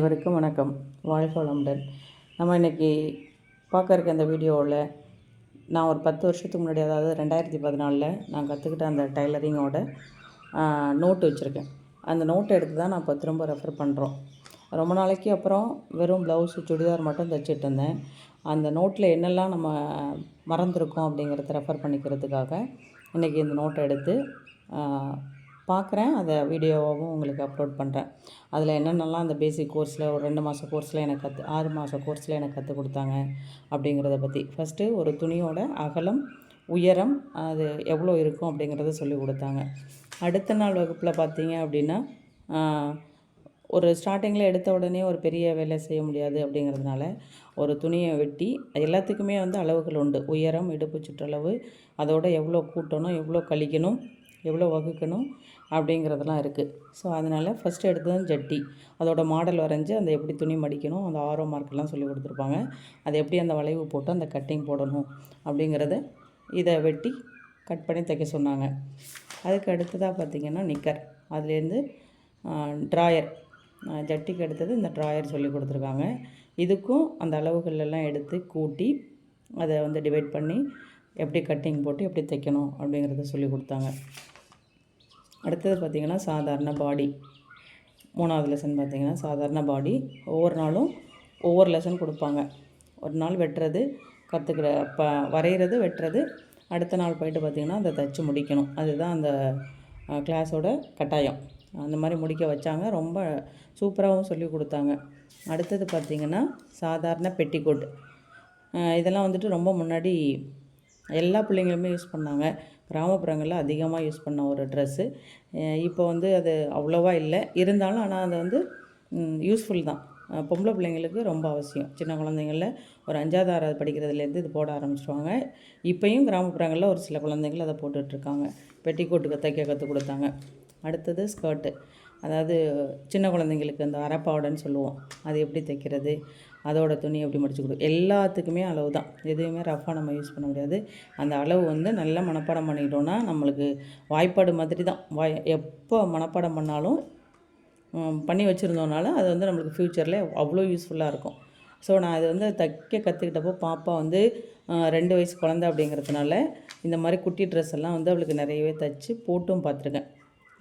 அனைவருக்கும் வணக்கம். வாழ்க வளமுடன். நம்ம இன்றைக்கி பார்க்க இருக்க இந்த வீடியோவில் நான் ஒரு 10 வருஷத்துக்கு முன்னாடி, அதாவது 2014 நான் கற்றுக்கிட்ட அந்த டைலரிங்கோட நோட்டு வச்சுருக்கேன். அந்த நோட்டை எடுத்து தான் நான் இப்போ திரும்ப ரெஃபர் பண்ணுறோம். ரொம்ப நாளைக்கு அப்புறம் வெறும் ப்ளவுஸு சுடிதார் மட்டும் தைச்சிட்டு இருந்தேன். அந்த நோட்டில் என்னெல்லாம் நம்ம மறந்துருக்கோம் அப்படிங்கிறத ரெஃபர் பண்ணிக்கிறதுக்காக இன்றைக்கி இந்த நோட்டை எடுத்து பார்க்குறேன். அதை வீடியோவாகவும் உங்களுக்கு அப்லோட் பண்ணுறேன். அதில் என்னென்னலாம் அந்த பேசிக் கோர்ஸில் ஒரு 2 மாத கோர்ஸில் எனக்கு 6 மாத கோர்ஸில் எனக்கு கற்றுக் கொடுத்தாங்க அப்படிங்கிறத பற்றி. ஃபஸ்ட்டு ஒரு துணியோட அகலம், உயரம் அது எவ்வளோ இருக்கும் அப்படிங்கிறத சொல்லி கொடுத்தாங்க. அடுத்த நாள் வகுப்பில் பார்த்தீங்க அப்படின்னா, ஒரு ஸ்டார்டிங்கில் எடுத்த உடனே ஒரு பெரிய வேலை செய்ய முடியாது அப்படிங்கிறதுனால ஒரு துணியை வெட்டி, எல்லாத்துக்குமே அளவுகள் உண்டு. உயரம், இடுப்பு சுற்றளவு, அதோட எவ்வளோ கூட்டணும், எவ்வளோ கழிக்கணும், எவ்வளோ வகுக்கணும் அப்படிங்கிறதெல்லாம் இருக்குது. ஸோ அதனால் ஃபஸ்ட்டு எடுத்தது ஜட்டி, அதோட மாடல் வரைஞ்சி அந்த எப்படி துணி மடிக்கணும், அந்த ஆரோ மார்க்கெல்லாம் சொல்லி கொடுத்துருப்பாங்க. அதை எப்படி அந்த வளைவு போட்டு அந்த கட்டிங் போடணும் அப்படிங்கிறத இதை வெட்டி கட் பண்ணி தைக்க சொன்னாங்க. அதுக்கு அடுத்ததாக பார்த்திங்கன்னா நிக்கர், அதுலேருந்து ட்ராயர், ஜட்டிக்கு அடுத்தது இந்த ட்ராயர் சொல்லி கொடுத்துருக்காங்க. இதுக்கும் அந்த அளவுகளெல்லாம் எடுத்து கூட்டி அதை டிவைட் பண்ணி எப்படி கட்டிங் போட்டு எப்படி தைக்கணும் அப்படிங்கிறத சொல்லி கொடுத்தாங்க. அடுத்தது பார்த்திங்கன்னா சாதாரண பாடி, 3வது லெசன் பார்த்திங்கன்னா சாதாரண பாடி. ஒவ்வொரு நாளும் ஒவ்வொரு லெசன் கொடுப்பாங்க. ஒரு நாள் வெட்டுறது கற்றுக்கிற வரைகிறது, வெட்டுறது. அடுத்த நாள் போய்ட்டு பார்த்திங்கன்னா அதை தைச்சி முடிக்கணும். அதுதான் அந்த கிளாஸோட கட்டாயம். அந்த மாதிரி முடிக்க வச்சாங்க. ரொம்ப சூப்பராகவும் சொல்லி கொடுத்தாங்க. அடுத்தது பார்த்திங்கன்னா சாதாரண பெட்டிக்கோட். இதெல்லாம் ரொம்ப முன்னாடி எல்லா பிள்ளைங்களுமே யூஸ் பண்ணாங்க. கிராமப்புறங்களில் அதிகமாக யூஸ் பண்ண ஒரு ட்ரெஸ்ஸு. இப்போ அது அவ்வளோவா இல்லை, இருந்தாலும் ஆனால் அது யூஸ்ஃபுல் தான். பொம்பளை பிள்ளைங்களுக்கு ரொம்ப அவசியம். சின்ன குழந்தைங்களில் ஒரு 5வது 6வது படிக்கிறதுலேருந்து இது போட ஆரம்பிச்சிடுவாங்க. இப்போயும் கிராமப்புறங்களில் ஒரு சில குழந்தைகள் அதை போட்டுட்ருக்காங்க. பெட்டிக்கோட்டுக்கு தைக்க கற்றுக் கொடுத்தாங்க. அடுத்தது ஸ்கர்ட்டு, அதாவது சின்ன குழந்தைங்களுக்கு அந்த அரைப்பாவடைன்னு சொல்லுவோம், அது எப்படி தைக்கிறது, அதோட துணி எப்படி முடிச்சு எல்லாத்துக்குமே அளவு தான். எதுவுமே ரஃபாக நம்ம யூஸ் பண்ண முடியாது. அந்த அளவு நல்லா மனப்பாடம் பண்ணிட்டோன்னா நம்மளுக்கு வாய்ப்பாடு மாதிரி தான். எப்போ மனப்பாடம் பண்ணாலும் பண்ணி வச்சுருந்தோனால அது நம்மளுக்கு ஃப்யூச்சரில் அவ்வளோ யூஸ்ஃபுல்லாக இருக்கும். ஸோ நான் அது தைக்க கற்றுக்கிட்டப்போ பாப்பா 2 வயசு குழந்தை அப்படிங்கிறதுனால இந்த மாதிரி குட்டி ட்ரெஸ் எல்லாம் அவளுக்கு நிறையவே தைச்சி போட்டும் பார்த்துருக்கேன்.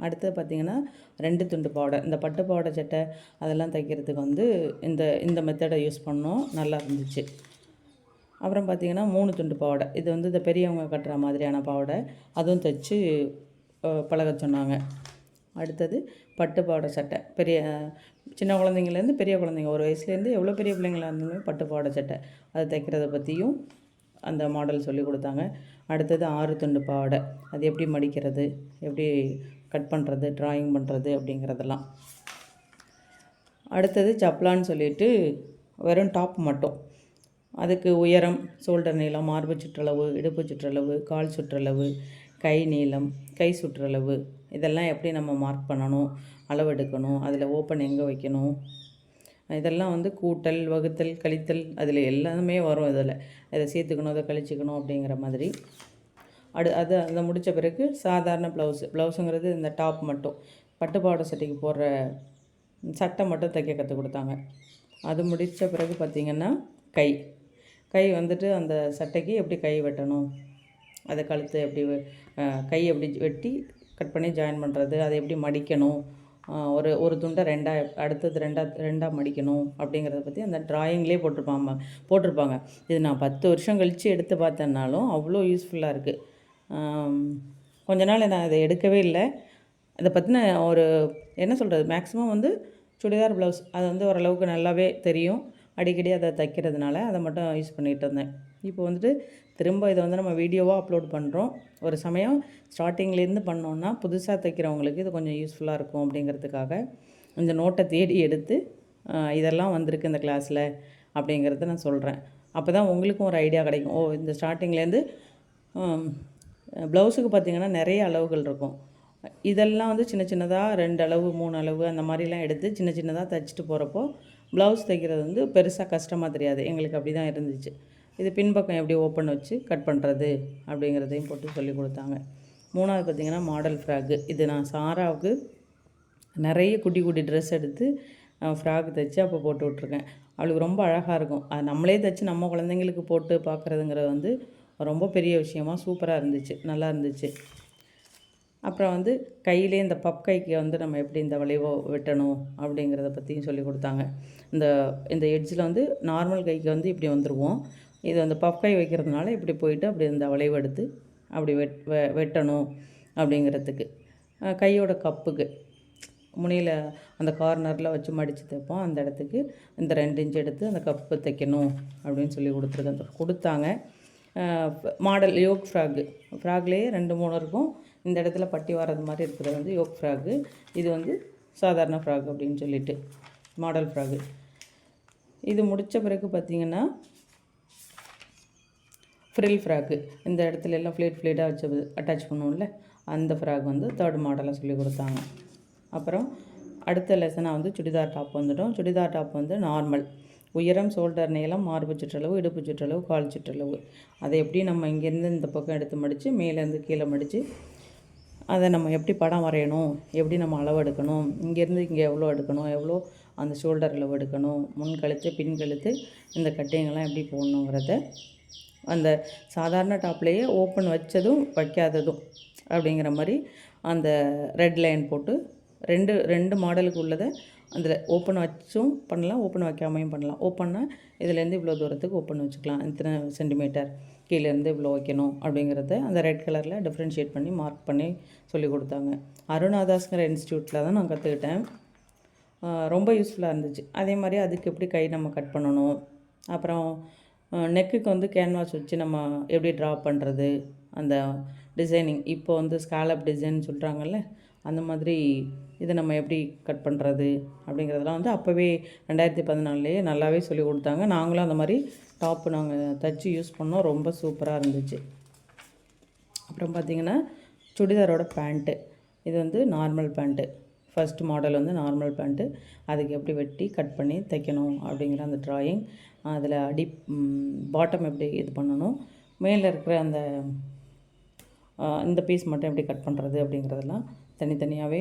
அடுத்தது பார்த்திங்கன்னா 2 துண்டு பாவாடை, இந்த பட்டு பாவாடை சட்டை அதெல்லாம் தைக்கிறதுக்கு இந்த மெத்தடை யூஸ் பண்ணோம், நல்லா இருந்துச்சு. அப்புறம் பார்த்திங்கன்னா 3 துண்டு பாவாடை, இது இந்த பெரியவங்க கட்டுற மாதிரியான பாவாடை, அதுவும் தைச்சி பழக சொன்னாங்க. அடுத்தது பட்டு பாவாடை சட்டை, சின்ன குழந்தைங்கலேருந்து பெரிய குழந்தைங்க, ஒரு வயசுலேருந்து எவ்வளோ பெரிய பிள்ளைங்களாக இருந்தாலும் பட்டு பாவாடை சட்டை அதை தைக்கிறத பற்றியும் அந்த மாடல் சொல்லி கொடுத்தாங்க. அடுத்தது 6 துண்டு பாவாடை, அது எப்படி மடிக்கிறது, எப்படி கட் பண்ணுறது, ட்ராயிங் பண்ணுறது அப்படிங்கிறதெல்லாம். அடுத்தது சப்ளான்னு சொல்லிட்டு வெறும் டாப் மட்டும், அதுக்கு உயரம், ஷோல்டர் நீளம், மார்பு சுற்றளவு, இடுப்பு சுற்றளவு, கால் சுற்றளவு, கை நீளம், கை சுற்றளவு, இதெல்லாம் எப்படி நம்ம மார்க் பண்ணணும், அளவெடுக்கணும், அதில் ஓப்பன் எங்கே வைக்கணும், இதெல்லாம் கூட்டல், வகுத்தல், கழித்தல், அதில் எல்லாமே வரும். இதை சேர்த்துக்கணும், அதை கழிச்சிக்கணும் அப்படிங்கிற மாதிரி. அதை முடித்த பிறகு சாதாரண ப்ளவுஸுங்கிறது இந்த டாப் மட்டும், பட்டு பாவாடை சட்டைக்கு போடுற சட்டை மட்டும் தைக்க கற்றுக் கொடுத்தாங்க. அது முடித்த பிறகு பார்த்திங்கன்னா கை அந்த சட்டைக்கு எப்படி கை வெட்டணும், அதை கழுத்து எப்படி கை எப்படி வெட்டி கட் பண்ணி ஜாயின் பண்ணுறது, அதை எப்படி மடிக்கணும், ஒரு துண்டை அடுத்தது ரெண்டாக மடிக்கணும் அப்படிங்கிறத பற்றி அந்த ட்ராயிங்லேயே போட்டிருப்பாங்க. இது நான் 10 வருஷம் கழித்து எடுத்து பார்த்தேன்னாலும் அவ்வளோ யூஸ்ஃபுல்லாக இருக்குது. கொஞ்ச நாள் நான் அதை எடுக்கவே இல்லை. அதை பற்றின ஒரு என்ன சொல்கிறது, மேக்ஸிமம் சுடிதார் ப்ளவுஸ் அது ஓரளவுக்கு நல்லாவே தெரியும். அடிக்கடி அதை தைக்கிறதுனால அதை மட்டும் யூஸ் பண்ணிகிட்டு இருந்தேன். இப்போ திரும்ப இதை நம்ம வீடியோவாக அப்லோட் பண்ணுறோம். ஒரு சமயம் ஸ்டார்டிங்லேருந்து பண்ணோன்னா புதுசாக தைக்கிறவங்களுக்கு இது கொஞ்சம் யூஸ்ஃபுல்லாக இருக்கும் அப்படிங்கிறதுக்காக இந்த நோட்டை தேடி எடுத்து இதெல்லாம் வந்திருக்கு இந்த கிளாஸில் அப்படிங்கிறத நான் சொல்கிறேன். அப்போ தான் உங்களுக்கும் ஒரு ஐடியா கிடைக்கும். இந்த ஸ்டார்டிங்லேருந்து ப்ளவுஸுக்கு பார்த்திங்கன்னா நிறைய அளவுகள் இருக்கும். இதெல்லாம் சின்ன சின்னதாக 2 அளவு 3 அளவு அந்த மாதிரிலாம் எடுத்து சின்ன சின்னதாக தைச்சிட்டு போகிறப்போ ப்ளவுஸ் தைக்கிறது பெருசாக கஷ்டமாக தெரியாது. எங்களுக்கு அப்படி தான் இருந்துச்சு. இது பின்பக்கம் எப்படி ஓப்பன் வச்சு கட் பண்ணுறது அப்படிங்கிறதையும் போட்டு சொல்லி கொடுத்தாங்க. 3வது பார்த்திங்கன்னா மாடல் ஃப்ராக்கு. இது நான் சாராவுக்கு நிறைய குட்டி குட்டி ட்ரெஸ் எடுத்து ஃப்ராக் தைச்சி அப்போ போட்டு விட்ருக்கேன். அவளுக்கு ரொம்ப அழகாக இருக்கும். அது நம்மளே தைச்சி நம்ம குழந்தைங்களுக்கு போட்டு பார்க்குறதுங்கிறது வந்து ரொம்ப பெரிய விஷயமா சூப்பராக இருந்துச்சு, நல்லா இருந்துச்சு. அப்புறம் வந்து கையிலே இந்த பப் கைக்கு வந்து நம்ம எப்படி இந்த வளைவோ வெட்டணும் அப்படிங்கிறத பற்றியும் சொல்லி கொடுத்தாங்க. இந்த இந்த எட்ஜில் வந்து நார்மல் கைக்கு வந்து இப்படி வந்துடுவோம். இது அந்த பப் கை வைக்கிறதுனால இப்படி போயிட்டு அப்படி இந்த வளைவு எடுத்து அப்படி வெட்டணும் அப்படிங்கிறதுக்கு. கையோட கப்புக்கு முனையில் அந்த கார்னரில் வச்சு மடித்து தைப்போம். அந்த இடத்துக்கு இந்த 2 இன்ச் எடுத்து அந்த கப்பு தைக்கணும் அப்படின்னு சொல்லி கொடுத்தாங்க. மாடல் யோக் ஃப்ராக்லேயே 2 3 இருக்கும். இந்த இடத்துல பட்டி வர்றது மாதிரி இருக்கிறது வந்து யோக் ஃப்ராக்கு. இது வந்து சாதாரண ஃப்ராக் அப்படின்னு சொல்லிட்டு மாடல் ஃப்ராக்கு. இது முடித்த பிறகு பார்த்திங்கன்னா ஃப்ரில் ஃப்ராக்கு. இந்த இடத்துல எல்லாம் ஃப்ளேட்டாக வச்சு அட்டாச் பண்ணுவோம்ல, அந்த ஃப்ராக் வந்து 3rd மாடலாக சொல்லி கொடுத்தாங்க. அப்புறம் அடுத்த லெசனாக வந்து சுடிதார் டாப் வந்துட்டோம். சுடிதார் டாப் வந்து நார்மல் உயரம், ஷோல்டர் நீளம், மார்பு சுற்றளவு, இடுப்பு சுற்றளவு, கால் சுற்றளவு. அதை எப்படி நம்ம இங்கேருந்து இந்த பக்கம் எடுத்து மடித்து மேலேருந்து கீழே மடித்து அதை நம்ம எப்படி படம் வரையணும், எப்படி நம்ம அளவு எடுக்கணும், இங்கேருந்து இங்கே எவ்வளோ எடுக்கணும், எவ்வளோ அந்த ஷோல்டர் அளவு எடுக்கணும், முன் கழுத்து பின் கழுத்து இந்த கட்டிங்கெல்லாம் எப்படி போடணுங்கிறத அந்த சாதாரண டாப்லேயே ஓப்பன் வச்சதும் வைக்காததும் அப்படிங்கிற மாதிரி அந்த ரெட் லைன் போட்டு ரெண்டு மாடலுக்கு உள்ளதை அதில் ஓப்பன் வச்சும் பண்ணலாம், ஓப்பன் வைக்காமையும் பண்ணலாம். ஓப்பன்னா இதுலேருந்து இவ்வளோ தூரத்துக்கு ஓப்பன் வச்சுக்கலாம், இத்தனை சென்டிமீட்டர் கீழேருந்து இவ்வளோ வைக்கணும் அப்படிங்கிறத அந்த ரெட் கலரில் டிஃப்ரென்ஷியேட் பண்ணி மார்க் பண்ணி சொல்லி கொடுத்தாங்க. அருணாதாஸ்ங்கிற இன்ஸ்டியூட்டில் தான் நான் கற்றுக்கிட்டேன். ரொம்ப யூஸ்ஃபுல்லாக இருந்துச்சு. அதே மாதிரி அதுக்கு எப்படி கை நம்ம கட் பண்ணணும், அப்புறம் நெக்குக்கு வந்து கேன்வாஸ் வச்சு நம்ம எப்படி ட்ரா பண்ணுறது, அந்த டிசைனிங் இப்போ வந்து ஸ்காலப் டிசைன் சொல்கிறாங்கல்ல, அந்த மாதிரி இதை நம்ம எப்படி கட் பண்ணுறது அப்படிங்கிறதெல்லாம் வந்து அப்போவே 2014 நல்லாவே சொல்லி கொடுத்தாங்க. நாங்களும் அந்த மாதிரி டாப்பு நாங்கள் தைச்சி யூஸ் பண்ணோம். ரொம்ப சூப்பராக இருந்துச்சு. அப்புறம் பார்த்திங்கன்னா சுடிதாரோட பேண்ட்டு. இது வந்து நார்மல் பேண்ட்டு. ஃபஸ்ட் மாடல் வந்து நார்மல் பேண்ட்டு. அதுக்கு எப்படி வெட்டி கட் பண்ணி தைக்கணும் அப்படிங்கிற அந்த ட்ராயிங், அதில் பாட்டம் எப்படி இது பண்ணணும், மேலே இருக்கிற அந்த இந்த பீஸ் மட்டும் எப்படி கட் பண்ணுறது அப்படிங்கிறதெல்லாம் தனித்தனியாகவே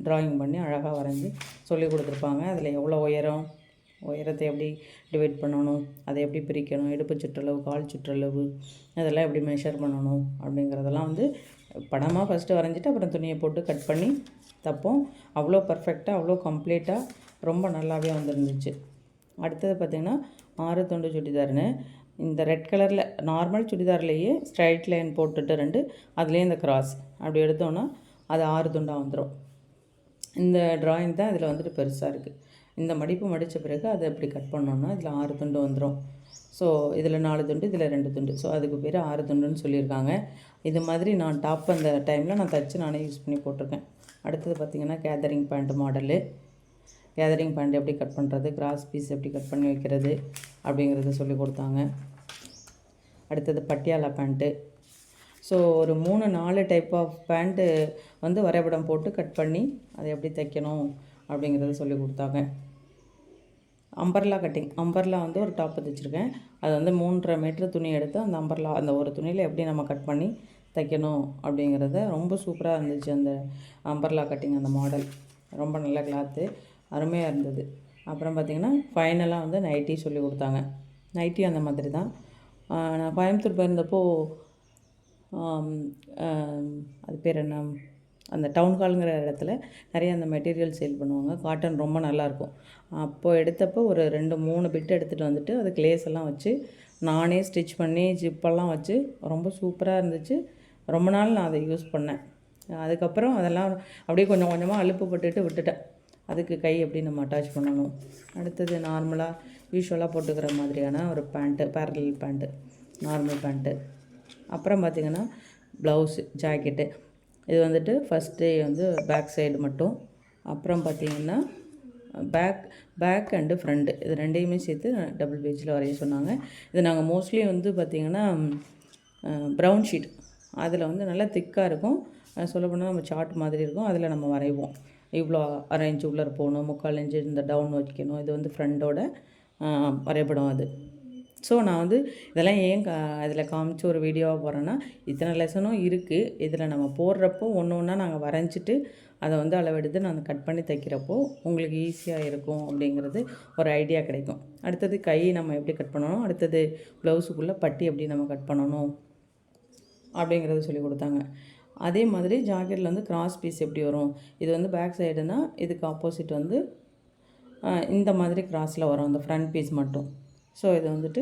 ட்ராயிங் பண்ணி அழகாக வரைஞ்சி சொல்லி கொடுத்துருப்பாங்க. அதில் எவ்வளோ உயரத்தை எப்படி டிவைட் பண்ணணும், அதை எப்படி பிரிக்கணும், இடுப்பு சுற்றளவு, கால் சுற்றளவு, அதெல்லாம் எப்படி மெஷர் பண்ணணும் அப்படிங்கிறதெல்லாம் வந்து படமாக ஃபஸ்ட்டு வரைஞ்சிட்டு அப்புறம் துணியை போட்டு கட் பண்ணி தைப்போம். அவ்வளோ பர்ஃபெக்டாக, அவ்வளோ கம்ப்ளீட்டாக ரொம்ப நல்லாவே வந்துருந்துச்சு. அடுத்தது பார்த்திங்கன்னா 6 துண்டு சுடிதார்னு இந்த ரெட் கலரில் நார்மல் சுடிதார்லேயே ஸ்ட்ரைட் லைன் போட்டுட்டு 2 அதுலேயே இந்த கிராஸ் அப்படி எடுத்தோன்னா அது 6 துண்டாக வந்துடும். இந்த ட்ராயிங் தான் இதில் வந்துட்டு பெருசாக இருக்குது. இந்த மடிப்பு மடித்த பிறகு அதை எப்படி கட் பண்ணோன்னா இதில் 6 துண்டு வந்துடும். ஸோ இதில் 4 துண்டு, இதில் 2 துண்டு. ஸோ அதுக்கு பேர் 6 துண்டுன்னு சொல்லியிருக்காங்க. இது மாதிரி நான் டாப் அந்த டைமில் நான் தைச்சி நானே யூஸ் பண்ணி போட்டிருக்கேன். அடுத்தது பார்த்திங்கன்னா gathering pant model. Gathering pant எப்படி கட் பண்ணுறது, கிராஸ் பீஸ் எப்படி கட் பண்ணி வைக்கிறது அப்படிங்கிறத சொல்லி கொடுத்தாங்க. அடுத்தது பட்டியாலா பேண்ட்டு. ஸோ ஒரு 3-4 டைப் ஆஃப் பேண்ட்டு வந்து வரைபடம் போட்டு கட் பண்ணி அதை எப்படி தைக்கணும் அப்படிங்கிறத சொல்லி கொடுத்தாங்க. Umbrella cutting. அம்பர்லா வந்து ஒரு டாப்பு தைச்சிருக்கேன். அது வந்து 3.5 மீட்டர் துணி எடுத்து அந்த அம்பர்லா அந்த ஒரு துணியில் எப்படி நம்ம கட் பண்ணி தைக்கணும் அப்படிங்கிறத ரொம்ப சூப்பராக இருந்துச்சு. அந்த அம்பர்லா கட்டிங் அந்த மாடல் ரொம்ப நல்ல கிளாத்து, அருமையாக இருந்தது. அப்புறம் பார்த்திங்கன்னா ஃபைனலாக வந்து நைட்டி சொல்லி கொடுத்தாங்க. நைட்டி அந்த மாதிரி தான். நான் கோயம்புத்தூர் போயிருந்தப்போ அது பேர் என்ன, அந்த டவுன் ஹாலுங்கிற இடத்துல நிறைய அந்த மெட்டீரியல் சேல் பண்ணுவாங்க. காட்டன் ரொம்ப நல்லாயிருக்கும். அப்போது எடுத்தப்போ ஒரு 2-3 பிட் எடுத்துகிட்டு வந்துட்டு அதுக்கு லேஸ் எல்லாம் வச்சு நானே ஸ்டிச் பண்ணி ஜிப்பெல்லாம் வச்சு ரொம்ப சூப்பராக இருந்துச்சு. ரொம்ப நாள் நான் அதை யூஸ் பண்ணேன். அதுக்கப்புறம் அதெல்லாம் அப்படியே கொஞ்சம் கொஞ்சமாக அலுப்பு பட்டுட்டு விட்டுட்டேன். அதுக்கு கை எப்படி நம்ம அட்டாச் பண்ணணும். அடுத்தது நார்மலாக யூஸ்வலாக போட்டுக்கிற மாதிரியான ஒரு pant, parallel pant, normal pant. அப்புறம் பார்த்திங்கன்னா ப்ளவுஸு, ஜாக்கெட்டு. இது வந்துட்டு ஃபஸ்ட்டு வந்து பேக் சைடு மட்டும். அப்புறம் பார்த்திங்கன்னா பேக் அண்டு ஃப்ரண்ட்டு இது 2யுமே சேர்த்து டபுள் பேஜில் வரைய சொன்னாங்க. இது நாங்கள் மோஸ்ட்லி வந்து பார்த்திங்கன்னா ப்ரௌன் ஷீட் அதில் வந்து நல்லா திக்காக இருக்கும். சொல்லப்போனால் நம்ம சார்ட் மாதிரி இருக்கும். அதில் நம்ம வரைவோம். இவ்வளோ 1/2 இன்ச்சு உள்ளே போகணும், 3/4 இன்ச்சு இந்த டவுன் வைக்கணும். இது வந்து ஃப்ரண்டோட வரைபடம் அது. ஸோ நான் வந்து இதெல்லாம் ஏன் இதில் காமிச்சு ஒரு வீடியோவாக போடுறேன்னா, இத்தனை லெசனும் இருக்குது. இதில் நம்ம போடுறப்போ ஒன்று ஒன்றா நாங்கள் வரைஞ்சிட்டு அதை வந்து அளவெடுத்து நான் கட் பண்ணி தைக்கிறப்போ உங்களுக்கு ஈஸியாக இருக்கும் அப்படிங்கிறது ஒரு ஐடியா கிடைக்கும். அடுத்தது கை நம்ம எப்படி கட் பண்ணணும், அடுத்தது ப்ளவுஸுக்குள்ளே பட்டி எப்படி நம்ம கட் பண்ணணும் அப்படிங்கிறது சொல்லி கொடுத்தாங்க. அதே மாதிரி ஜாக்கெட்டில் வந்து கிராஸ் பீஸ் எப்படி வரும், இது வந்து பேக் சைடுனா இதுக்கு ஆப்போசிட் வந்து இந்த மாதிரி கிராஸில் வரும் அந்த ஃப்ரண்ட் பீஸ் மட்டும். ஸோ இது வந்துட்டு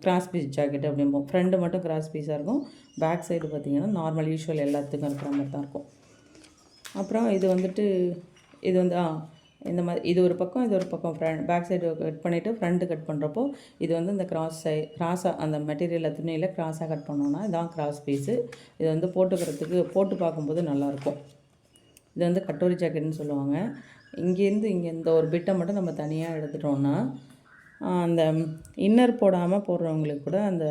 கிராஸ் பீஸ் ஜாக்கெட் அப்படிம்போம். ஃப்ரண்ட்டு மட்டும் கிராஸ் பீஸாக இருக்கும், பேக் சைடு பார்த்திங்கன்னா நார்மல் யூஷுவல் எல்லாத்துக்கும் இருக்கிற மாதிரி தான் இருக்கும். அப்புறம் இது வந்துட்டு இது வந்து இந்த மாதிரி இது ஒரு பக்கம் இது ஒரு பக்கம் பேக் சைடு கட் பண்ணிவிட்டு ஃப்ரண்ட்டு கட் பண்ணுறப்போ இது வந்து இந்த கிராஸாக அந்த மெட்டீரியலில் துணியில் கிராஸாக கட் பண்ணோன்னா இதான் கிராஸ் பீஸு. இது வந்து போட்டுக்கிறதுக்கு போட்டு பார்க்கும்போது நல்லாயிருக்கும். இது வந்து கட்டோரி ஜாக்கெட்னு சொல்லுவாங்க. இங்கேருந்து இங்கே இந்த ஒரு பிட்டை மட்டும் நம்ம தனியாக எடுத்துட்டோம்னா அந்த இன்னர் போடாமல் போடுறவங்களுக்கு கூட அந்த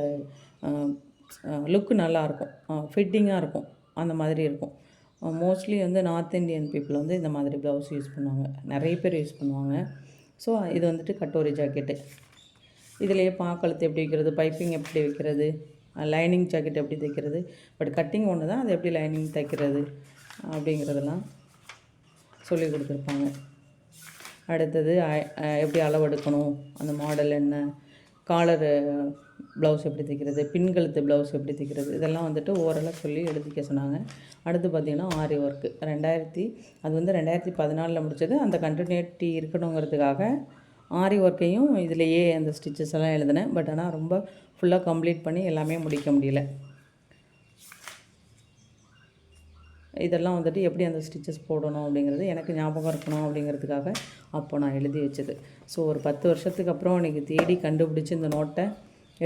லுக்கு நல்லாயிருக்கும், ஃபிட்டிங்காக இருக்கும், அந்த மாதிரி இருக்கும். மோஸ்ட்லி வந்து நார்த் இந்தியன் பீப்புள் வந்து இந்த மாதிரி ப்ளவுஸ் யூஸ் பண்ணுவாங்க, நிறைய பேர் யூஸ் பண்ணுவாங்க. ஸோ இது வந்துட்டு கட்டோரி ஜாக்கெட்டு. இதிலேயே பாக்கழுத்து எப்படி வைக்கிறது, பைப்பிங் எப்படி வைக்கிறது, லைனிங் ஜாக்கெட் எப்படி தைக்கிறது, பட் கட்டிங் ஒன்று தான், அது எப்படி லைனிங் தைக்கிறது அப்படிங்கிறதெல்லாம் சொல்லி கொடுத்துருப்பாங்க. அடுத்தது எப்படி அளவெடுக்கணும், அந்த மாடல் என்ன, காலரு ப்ளவுஸ் எப்படி தைக்கிறது, பின்கழுத்து ப்ளவுஸ் எப்படி தைக்கிறது, இதெல்லாம் வந்துட்டு ஓரளவு சொல்லி எடுத்துக்க சொன்னாங்க. அடுத்து பார்த்திங்கன்னா ஆரி ஒர்க்கு அது வந்து 2014 முடித்தது. அந்த கண்டினியூட்டி இருக்கணுங்கிறதுக்காக ஆரி ஒர்க்கையும் இதிலையே அந்த ஸ்டிச்சஸ் எல்லாம் எழுதினேன். பட் ஆனால் ரொம்ப ஃபுல்லாக கம்ப்ளீட் பண்ணி எல்லாமே முடிக்க முடியல. இதெல்லாம் வந்துட்டு எப்படி அந்த ஸ்டிச்சஸ் போடணும் அப்படிங்கிறது எனக்கு ஞாபகம் இருக்கணும் அப்படிங்கிறதுக்காக அப்போ நான் எழுதி வச்சது. ஸோ ஒரு 10 வருஷத்துக்கு அப்புறம் எனக்கு தேடி கண்டுபிடிச்சி இந்த நோட்டை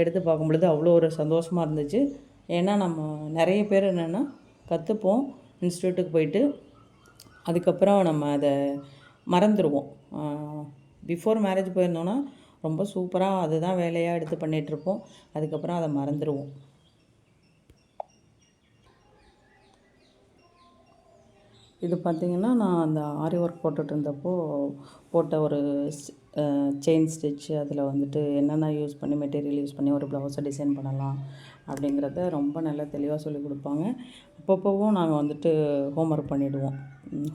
எடுத்து பார்க்கும்பொழுது அவ்வளோ ஒரு சந்தோஷமாக இருந்துச்சு. ஏன்னா நம்ம நிறைய பேர் என்னென்னா கற்றுப்போம் இன்ஸ்டியூட்டுக்கு போயிட்டு, அதுக்கப்புறம் நம்ம அதை மறந்துடுவோம். பிஃபோர் மேரேஜ் போயிருந்தோன்னா ரொம்ப சூப்பராக அதுதான் வேலையாக எடுத்து பண்ணிகிட்ருப்போம், அதுக்கப்புறம் அதை மறந்துடுவோம். இது பார்த்திங்கன்னா நான் அந்த ஆரி ஒர்க் போட்டுட்டு இருந்தப்போ போட்ட ஒரு செயின் ஸ்டிச், அதில் வந்துட்டு என்னென்ன யூஸ் பண்ணி மெட்டீரியல் யூஸ் பண்ணி ஒரு ப்ளவுஸை டிசைன் பண்ணலாம் அப்படிங்கிறத ரொம்ப நல்லா தெளிவாக சொல்லி கொடுப்பாங்க. அப்பப்போவும் நாங்கள் வந்துட்டு ஹோம்ஒர்க் பண்ணிவிடுவோம்.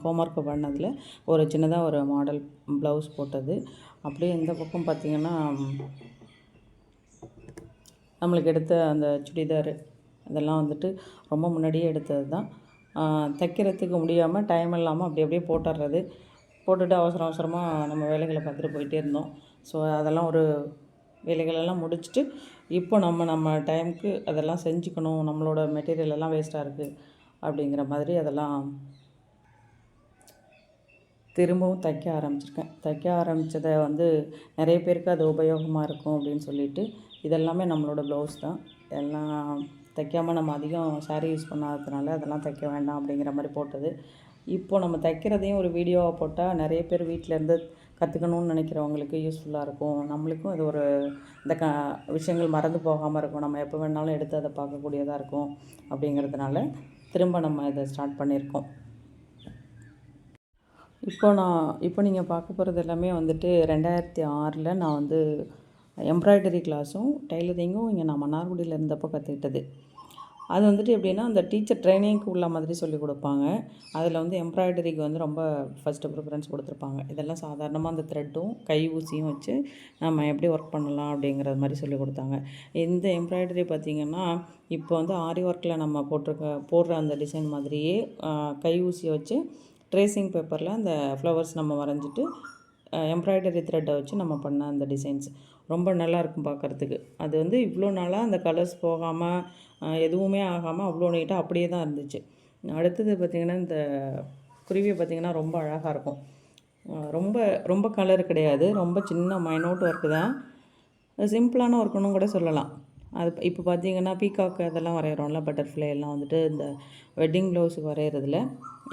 ஹோம்ஒர்க் பண்ணதில் ஒரு சின்னதாக ஒரு மாடல் ப்ளவுஸ் போட்டது. அப்படியே இந்த பக்கம் பார்த்திங்கன்னா நம்மளுக்கு எடுத்த அந்த சுடிதார் அதெல்லாம் வந்துட்டு ரொம்ப முன்னாடியே எடுத்தது தான். தைக்கிறதுக்கு முடியாமல் டைம் இல்லாமல் அப்படி அப்படியே போட்டுட்டு அவசரமாக நம்ம வேலைகளை பார்த்துட்டு போயிட்டே இருந்தோம். ஸோ அதெல்லாம் ஒரு வேலைகளெல்லாம் முடிச்சுட்டு இப்போ நம்ம டைமுக்கு அதெல்லாம் செஞ்சுக்கணும், நம்மளோட மெட்டீரியல் எல்லாம் வேஸ்ட்டாக இருக்குது அப்படிங்கிற மாதிரி அதெல்லாம் திரும்பவும் தைக்க ஆரம்பித்ததை வந்து நிறைய பேருக்கு அது உபயோகமாக இருக்கும் அப்படின்னு சொல்லிட்டு இதெல்லாமே நம்மளோட ப்ளவுஸ் தான். எல்லாம் தைக்காமல் நம்ம அதிகம் சாரீ யூஸ் பண்ணாததுனால அதெல்லாம் தைக்க வேண்டாம் அப்படிங்கிற மாதிரி போட்டது. இப்போது நம்ம தைக்கிறதையும் ஒரு வீடியோவாக போட்டால் நிறைய பேர் வீட்டிலேருந்து கற்றுக்கணுன்னு நினைக்கிறவங்களுக்கு யூஸ்ஃபுல்லாக இருக்கும். நம்மளுக்கும் இது ஒரு இந்த விஷயங்கள் மறந்து போகாமல் இருக்கும், நம்ம எப்போ வேணாலும் எடுத்து அதை பார்க்கக்கூடியதாக இருக்கும். அப்படிங்கிறதுனால திரும்ப நம்ம இதை ஸ்டார்ட் பண்ணியிருக்கோம். இப்போ நீங்கள் பார்க்க போகிறது எல்லாமே வந்துட்டு 2006 நான் வந்து எம்ப்ராய்டரி கிளாஸும் டைலரிங்கும் இங்கே நான் மன்னார்குடியில் இருந்தப்போ கற்றுக்கிட்டது. அது வந்துட்டு எப்படின்னா அந்த டீச்சர் ட்ரைனிங்க்கு உள்ள மாதிரி சொல்லிக் கொடுப்பாங்க. அதில் வந்து எம்ப்ராய்டரிக்கு வந்து ரொம்ப ஃபஸ்ட்டு ப்ரிஃபரன்ஸ் கொடுத்துருப்பாங்க. இதெல்லாம் சாதாரணமாக அந்த த்ரெட்டும் கை ஊசியும் வச்சு நம்ம எப்படி ஒர்க் பண்ணலாம் அப்படிங்கிறது மாதிரி சொல்லிக் கொடுத்தாங்க. இந்த எம்ப்ராய்டரி பார்த்திங்கன்னா இப்போ வந்து ஆரி ஒர்க்கில் நம்ம போடுற அந்த டிசைன் மாதிரியே கை ஊசியை வச்சு ட்ரேசிங் பேப்பரில் அந்த ஃப்ளவர்ஸ் நம்ம வரைஞ்சிட்டு எம்ப்ராய்டரி த்ரெட்டை வச்சு நம்ம பண்ண அந்த டிசைன்ஸ் ரொம்ப நல்லாயிருக்கும் பார்க்குறதுக்கு. அது வந்து இவ்வளோ நாளாக அந்த கலர்ஸ் போகாமல் எதுவுமே ஆகாமல் அவ்வளோ நீட்டாக அப்படியே தான் இருந்துச்சு. அடுத்தது பார்த்திங்கன்னா இந்த குருவியை பார்த்திங்கன்னா ரொம்ப அழகாக இருக்கும். ரொம்ப ரொம்ப கலர் கிடையாது, ரொம்ப சின்ன மைனூட் ஒர்க்கு தான், சிம்பிளான ஒர்க்குன்னு கூட சொல்லலாம். அது இப்போ பார்த்திங்கன்னா பீகாக் அதெல்லாம் வரைகிறோம்ல, பட்டர்ஃப்ளை எல்லாம் வந்துட்டு இந்த வெட்டிங் ப்ளவுஸுக்கு வரைகிறதுல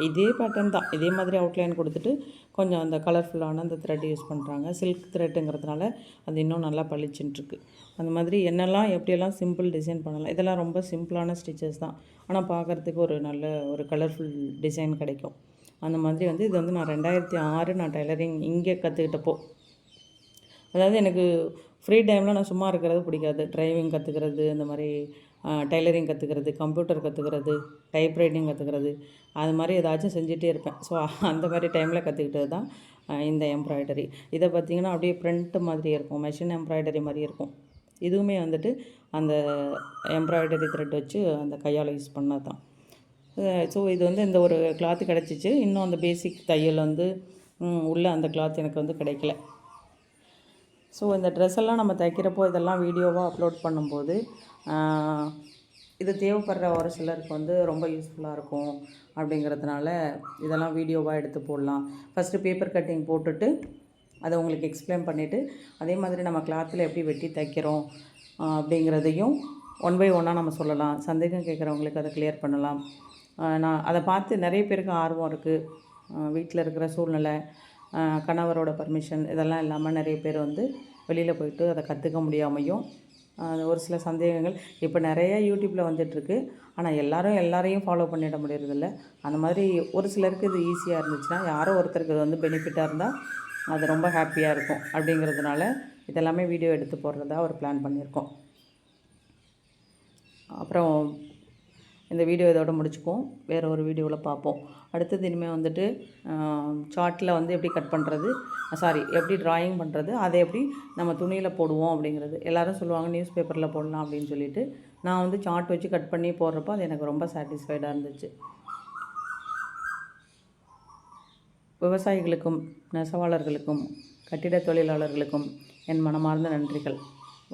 இதே பேட்டர்ன் தான், இதே மாதிரி அவுட்லைன் கொடுத்துட்டு கொஞ்சம் அந்த கலர்ஃபுல்லான அந்த த்ரெட் யூஸ் பண்ணுறாங்க. சில்க் த்ரெட்டுங்கிறதுனால அது இன்னும் நல்லா பளிச்சுன்ட்டுருக்கு. அந்த மாதிரி என்னெல்லாம் எப்படியெல்லாம் சிம்பிள் டிசைன் பண்ணலாம். இதெல்லாம் ரொம்ப சிம்பிளான ஸ்டிச்சஸ் தான், ஆனால் பார்க்குறதுக்கு ஒரு நல்ல ஒரு கலர்ஃபுல் டிசைன் கிடைக்கும். அந்த மாதிரி வந்து இது வந்து நான் 2006 நான் டைலரிங் இங்கே கற்றுக்கிட்டப்போ, அதாவது எனக்கு ஃப்ரீ டைமில் நான் சும்மா இருக்கிறது பிடிக்காது. டிரைவிங் கற்றுக்கிறது, இந்த மாதிரி டெய்லரிங் கற்றுக்கிறது, கம்ப்யூட்டர் கற்றுக்கிறது, டைப் ரைட்டிங் கற்றுக்கிறது, அது மாதிரி ஏதாச்சும் செஞ்சுட்டே இருப்பேன். ஸோ அந்த மாதிரி டைமில் கற்றுக்கிட்டது தான் இந்த எம்ப்ராய்டரி. இதை பார்த்திங்கன்னா அப்படியே பிரிண்ட் மாதிரி இருக்கும், மெஷின் எம்ப்ராய்டரி மாதிரி இருக்கும். இதுவுமே வந்துட்டு அந்த எம்ப்ராய்டரி த்ரெட் வச்சு அந்த கையால் யூஸ் பண்ணது தான். ஸோ இது வந்து இந்த ஒரு கிளாத்து கிடச்சிச்சு. இன்னும் அந்த பேசிக் தையல் வந்து உள்ள அந்த கிளாத் எனக்கு வந்து கிடைக்கல. ஸோ இந்த ட்ரெஸ் எல்லாம் நம்ம தைக்கிறப்போ இதெல்லாம் வீடியோவாக அப்லோட் பண்ணும்போது இது தேவைப்படுற ஒரு சிலருக்கு வந்து ரொம்ப யூஸ்ஃபுல்லாக இருக்கும் அப்படிங்கிறதுனால இதெல்லாம் வீடியோவாக எடுத்து போடலாம். ஃபஸ்ட்டு பேப்பர் கட்டிங் போட்டுட்டு அதை உங்களுக்கு எக்ஸ்பிளைன் பண்ணிவிட்டு, அதே மாதிரி நம்ம கிளாத்தில் எப்படி வெட்டி தைக்கிறோம் அப்படிங்கிறதையும் ஒன் பை ஒன்னாக நம்ம சொல்லலாம். சந்தேகம் கேட்குறவங்களுக்கு அதை கிளியர் பண்ணலாம். நான் அதை பார்த்து நிறைய பேருக்கு ஆர்வம் இருக்குது. வீட்டில் இருக்கிற சூழ்நிலை, கணவரோட பர்மிஷன் இதெல்லாம் இல்லாமல் நிறைய பேர் வந்து வெளியில் போயிட்டு அதை கற்றுக்க முடியாமையும் ஒரு சில சந்தேகங்கள் இப்போ நிறைய யூடியூப்பில் வந்துட்டுருக்கு. ஆனால் எல்லாரையும் ஃபாலோ பண்ணிட முடியறதில்ல. அந்த மாதிரி ஒரு சிலருக்கு இது ஈஸியாக இருந்துச்சுன்னா, யாரோ ஒருத்தருக்கு இது வந்து பெனிஃபிட்டாக இருந்தால் அது ரொம்ப ஹாப்பியாக இருக்கும். அப்படிங்கிறதுனால இதெல்லாமே வீடியோ எடுத்து போடுறதா ஒரு பிளான் பண்ணியிருக்கோம். அப்புறம் இந்த வீடியோ இதோட முடிச்சுப்போம். வேறு ஒரு வீடியோவில் பார்ப்போம். அடுத்தது இனிமேல் வந்துட்டு சார்ட்டில் வந்து எப்படி கட் பண்ணுறது, எப்படி ட்ராயிங் பண்ணுறது, அதை எப்படி நம்ம துணியில் போடுவோம் அப்படிங்கிறது. எல்லோரும் சொல்லுவாங்க நியூஸ் பேப்பரில் போடலாம் அப்படின்னு சொல்லிட்டு, நான் வந்து சார்ட் வச்சு கட் பண்ணி போடுறப்போ அது எனக்கு ரொம்ப சாட்டிஸ்ஃபைடாக இருந்துச்சு. விவசாயிகளுக்கும், நெசவாளர்களுக்கும், கட்டிட தொழிலாளர்களுக்கும் என் மனமார்ந்த நன்றிகள்.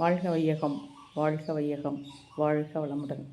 வாழ்க வையகம், வாழ்க வையகம், வாழ்க வளமுடன்.